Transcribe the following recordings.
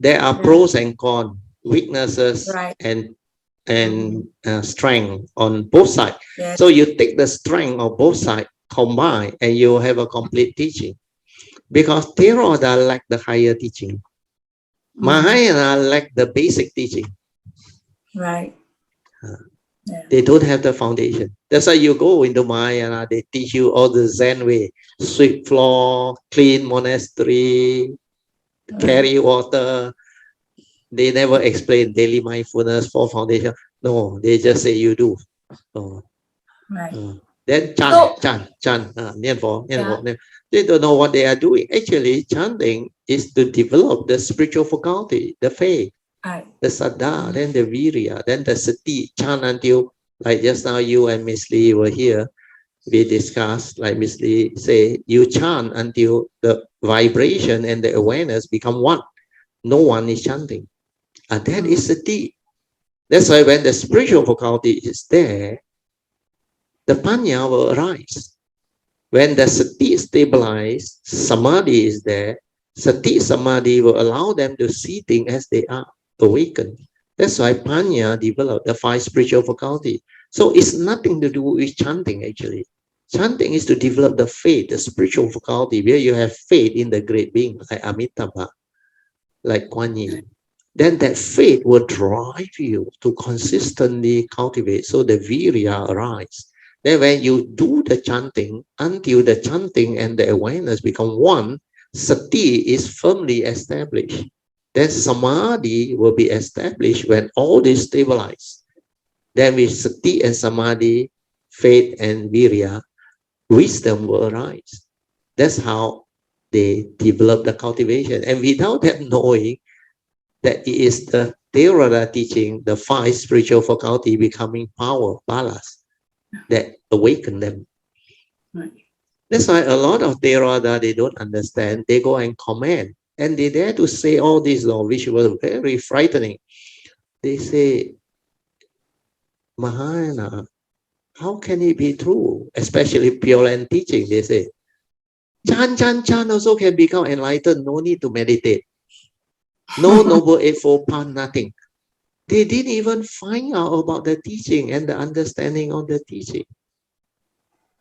There are pros and cons, weaknesses Right. and strength on both sides. Yes. So you take the strength of both sides, combine, and you have a complete teaching. Because Theravada lack the higher teaching. Mahayana lack the basic teaching. Right. Yeah. They don't have the foundation. That's why you go into Mahayana, they teach you all the Zen way, sweep floor, clean monastery, carry water. They never explain daily mindfulness for foundation. No, they just say you do. Oh. Right. Then chant, they don't know what they are doing. Actually, chanting is to develop the spiritual faculty, the faith, the saddha, then the virya, then the sati. Chant until, like just now you and Miss Lee were here, we discussed, like Miss Lee say, you chant until the vibration and the awareness become one. No one is chanting. And that is sati. That's why when the spiritual faculty is there, the panya will arise. When the sati stabilize, samadhi is there. Sati samadhi will allow them to see things as they are, awakened. That's why panya developed the 5 spiritual faculty. So it's nothing to do with chanting actually. Chanting is to develop the faith, the spiritual faculty, where you have faith in the great being, like Amitabha, like Kuan Yin. Then that faith will drive you to consistently cultivate. So the virya arise. Then when you do the chanting, until the chanting and the awareness become one, sati is firmly established. Then samadhi will be established when all this stabilize. Then with sati and samadhi, faith and virya, wisdom will arise. That's how they develop the cultivation. And without that knowing that it is the Theravada teaching, the 5 spiritual faculty becoming power, balas, that awaken them. Right. That's why a lot of Theravada, they don't understand. They go and comment. And they dare to say all this, which was very frightening. They say, Mahayana, how can it be true? Especially Pure Land teaching, they say. Chan also can become enlightened, no need to meditate. No Noble Eightfold Path, nothing. They didn't even find out about the teaching and the understanding of the teaching.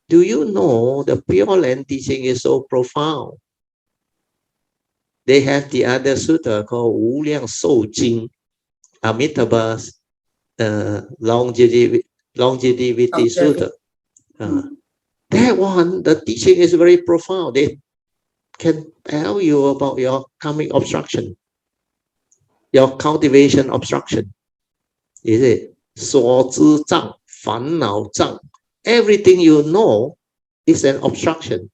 Do you know the Pure Land teaching is so profound? They have the other sutta called Wu Liang Shou Jing, Amitabha's longevity sutta. That one, the teaching is very profound. They can tell you about your karmic obstruction, your cultivation obstruction. Is it? 所知障, 烦恼障. Everything you know is an obstruction.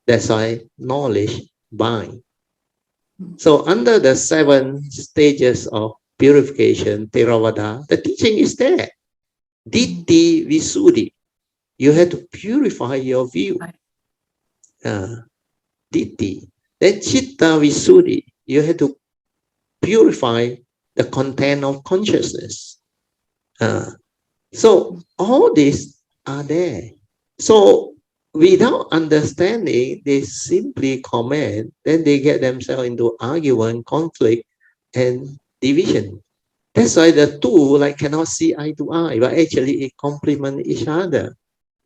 That's why knowledge binds. So under the 7 stages of purification, Theravada, the teaching is there. Ditti Visuddhi. You have to purify your view. Ditti. Then Chitta Visuddhi. You have to purify the content of consciousness. So all these are there. So without understanding, they simply comment, then they get themselves into argument, conflict, and division. That's why the two cannot see eye to eye, but actually it complement each other.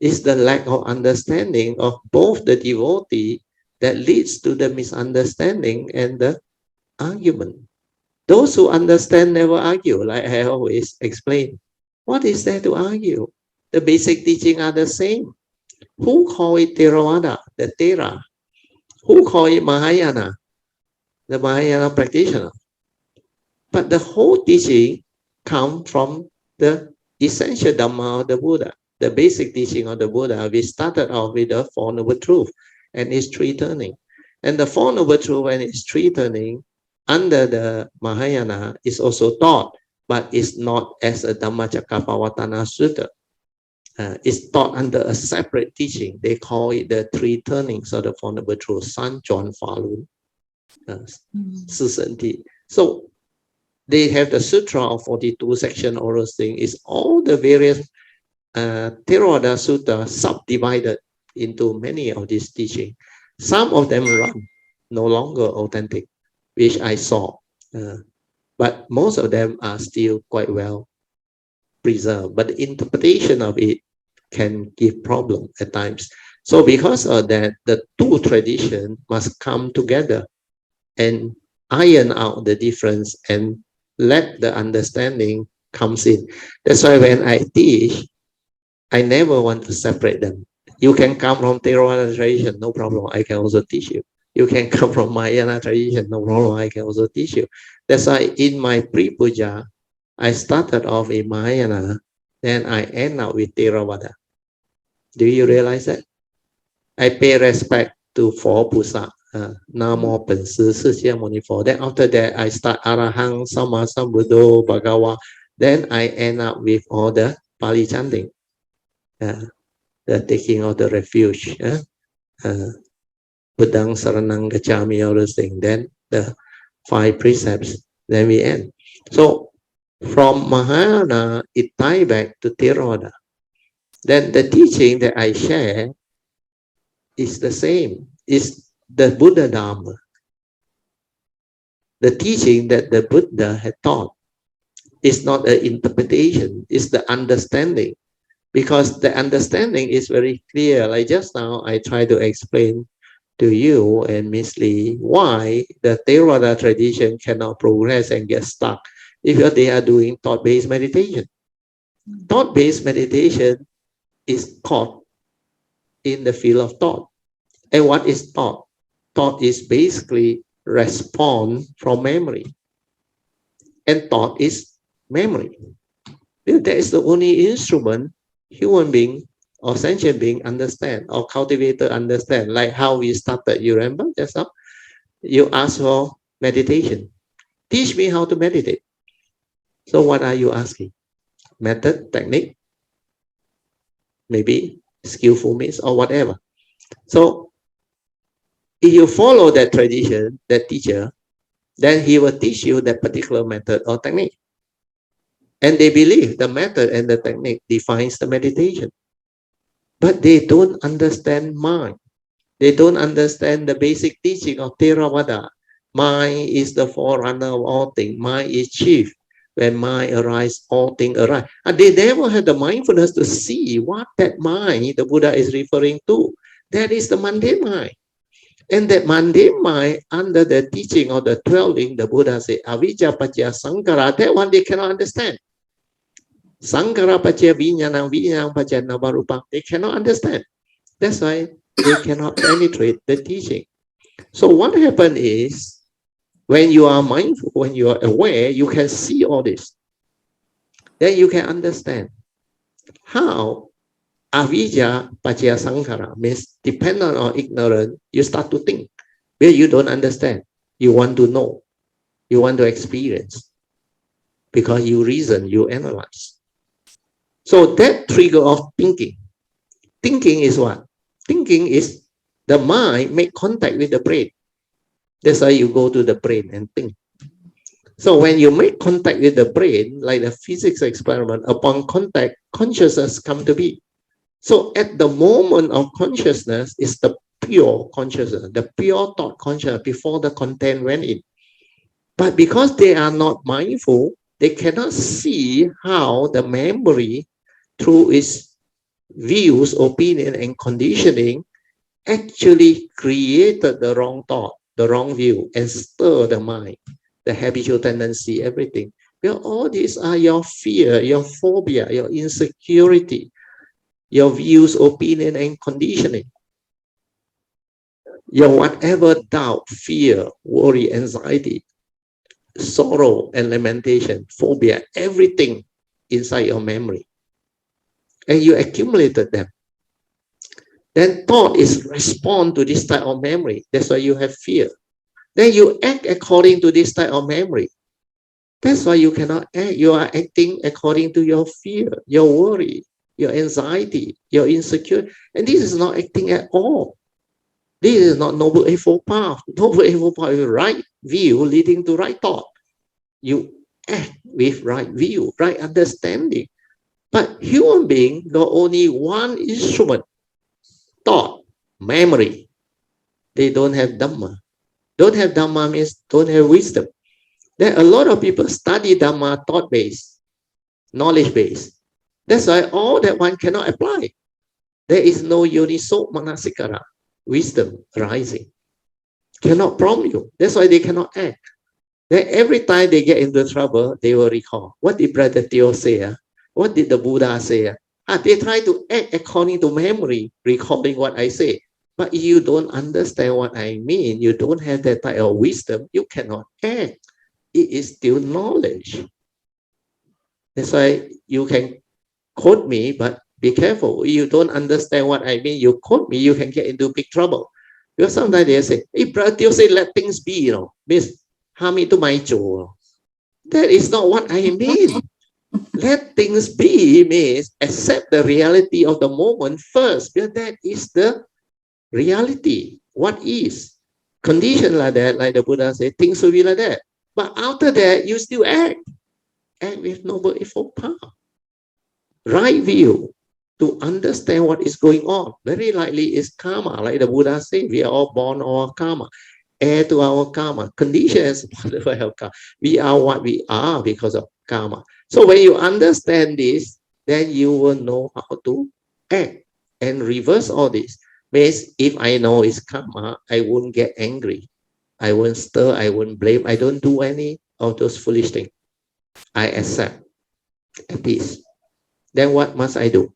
It's the lack of understanding of both the devotee that leads to the misunderstanding and the argument. Those who understand never argue, like I always explain. What is there to argue? The basic teaching are the same. Who call it Theravada? The Thera. Who call it Mahayana? The Mahayana practitioner. But the whole teaching comes from the essential Dhamma of the Buddha, the basic teaching of the Buddha. We started off with the Four Noble Truths and its 3 turning. And the Four Noble Truths and its 3 turning under the Mahayana is also taught, but it's not as a Dhammacakkappavattana Sutta. It's taught under a separate teaching. They call it the 3 turnings of the Four Noble Truths, San John Falun, Sisanti. So they have the Sutra of 42 section, all those things. Is all the various Theravada Sutta subdivided into many of these teachings. Some of them run no longer authentic, which I saw. But most of them are still quite well preserved. But the interpretation of it can give problem at times. So because of that, the two traditions must come together and iron out the difference and let the understanding comes in. That's why when I teach, I never want to separate them. You can come from Theravada tradition, no problem. I can also teach you. You can come from Mahayana tradition, no problem. I can also teach you. That's why in my pre-puja, I started off in Mahayana, then I end up with Theravada. Do you realize that? I pay respect to four Pusa, Namo Pensi, Sisya Muni Four. Then after that, I start Arahang, Sama Sambuddho, Bhagawa. Then I end up with all the Pali chanting, the taking of the refuge, Buddhang Saranang Gacchami, all those things. Then the 5 precepts, then we end. So from Mahayana, it ties back to Theravada. Then the teaching that I share is the same. It's the Buddha Dharma. The teaching that the Buddha had taught is not an interpretation, it's the understanding. Because the understanding is very clear. Like just now, I try to explain to you and Miss Lee why the Theravada tradition cannot progress and get stuck if they are doing thought-based meditation. Thought-based meditation is caught in the field of thought. And what is thought? Thought is basically response from memory. And thought is memory. That is the only instrument human being or sentient being understand or cultivator understand. Like how we started, you remember just now? You asked for meditation. Teach me how to meditate. So what are you asking? Method, technique, maybe skillful means or whatever. So if you follow that tradition, that teacher, then he will teach you that particular method or technique. And they believe the method and the technique defines the meditation. But they don't understand mind. They don't understand the basic teaching of Theravada. Mind is the forerunner of all things. Mind is chief. When mind arises, all things arise. And they never had the mindfulness to see what that mind the Buddha is referring to. That is the mundane mind. And that mundane mind, under the teaching of the 12 links, the Buddha said, Avijja Pacaya Sankara, that one they cannot understand. Sankara Pacaya Vijnana, Vijnana Pacaya Navarupa, they cannot understand. That's why they cannot penetrate the teaching. So what happened is, when you are mindful, when you are aware, you can see all this. Then you can understand how Avijja Pacaya Sankara means dependent on ignorance, you start to think. Where you don't understand, you want to know, you want to experience. Because you reason, you analyze. So that trigger of thinking. Thinking is what? Thinking is the mind make contact with the brain. That's why you go to the brain and think. So when you make contact with the brain, like the physics experiment, upon contact, consciousness come to be. So at the moment of consciousness is the pure consciousness, the pure thought consciousness before the content went in. But because they are not mindful, they cannot see how the memory, through its views, opinion, and conditioning, actually created the wrong thought, the wrong view, and stir the mind, the habitual tendency, everything. Well, all these are your fear, your phobia, your insecurity, your views, opinion, and conditioning. Your whatever doubt, fear, worry, anxiety, sorrow, and lamentation, phobia, everything inside your memory. And you accumulated them. Then thought is respond to this type of memory. That's why you have fear. Then you act according to this type of memory. That's why you cannot act. You are acting according to your fear, your worry, your anxiety, your insecurity. And this is not acting at all. This is not Noble Eightfold Path. Noble Eightfold Path is right view leading to right thought. You act with right view, right understanding. But human beings got only one instrument, thought, memory. They don't have Dhamma. Don't have Dhamma means don't have wisdom. There are a lot of people study Dhamma thought-based, knowledge-based. That's why all that one cannot apply. There is no yoniso manasikara, wisdom rising. Cannot prompt you. That's why they cannot act. Then every time they get into trouble, they will recall. What did Brother Theo say? What did the Buddha say? They try to act according to memory, recalling what I say. But if you don't understand what I mean, you don't have that type of wisdom, you cannot act. It is still knowledge. That's why you can quote me, but be careful. If you don't understand what I mean, you quote me, you can get into big trouble. Because sometimes they say, hey, Brother Theo say, let things be, means harm it to my jaw. That is not what I mean. Let things be means accept the reality of the moment first, because that is the reality. What is? Condition like that, like the Buddha said, things will be like that. But after that, you still act. Act with noble effort power. Right view to understand what is going on. Very likely is karma, like the Buddha said, we are all born our karma. Heir to our karma. Conditions we are what we are because of karma. So when you understand this, then you will know how to act and reverse all this. Means if I know it's karma, I won't get angry. I won't stir, I won't blame. I don't do any of those foolish things. I accept at peace. Then what must I do?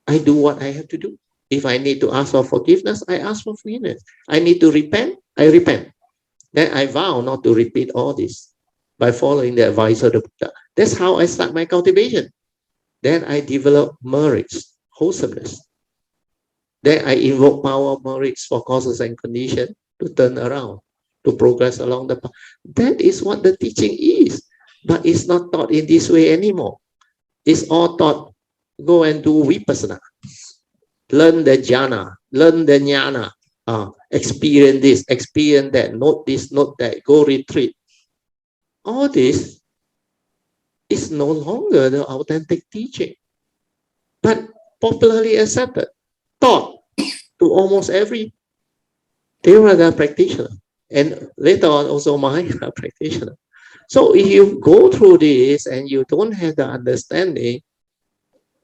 I do what I have to do. If I need to ask for forgiveness, I ask for forgiveness. I need to repent, I repent. Then I vow not to repeat all this by following the advice of the Buddha. That's how I start my cultivation. Then I develop merits, wholesomeness. Then I invoke power of merits for causes and conditions to turn around, to progress along the path. That is what the teaching is. But it's not taught in this way anymore. It's all taught, go and do vipassana. Learn the jhana, learn the jnana, experience this, experience that, note this, note that, go retreat. All this is no longer the authentic teaching, but popularly accepted, taught to almost every Theravada practitioner, and later on also Mahayana practitioner. So if you go through this and you don't have the understanding,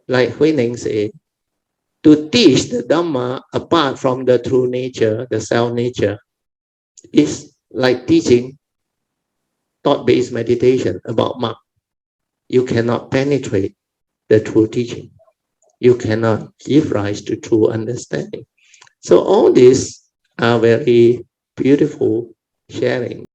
like Huineng said, to teach the Dhamma apart from the true nature, the self nature, is like teaching thought-based meditation about Mark. You cannot penetrate the true teaching. You cannot give rise to true understanding. So all these are very beautiful sharing.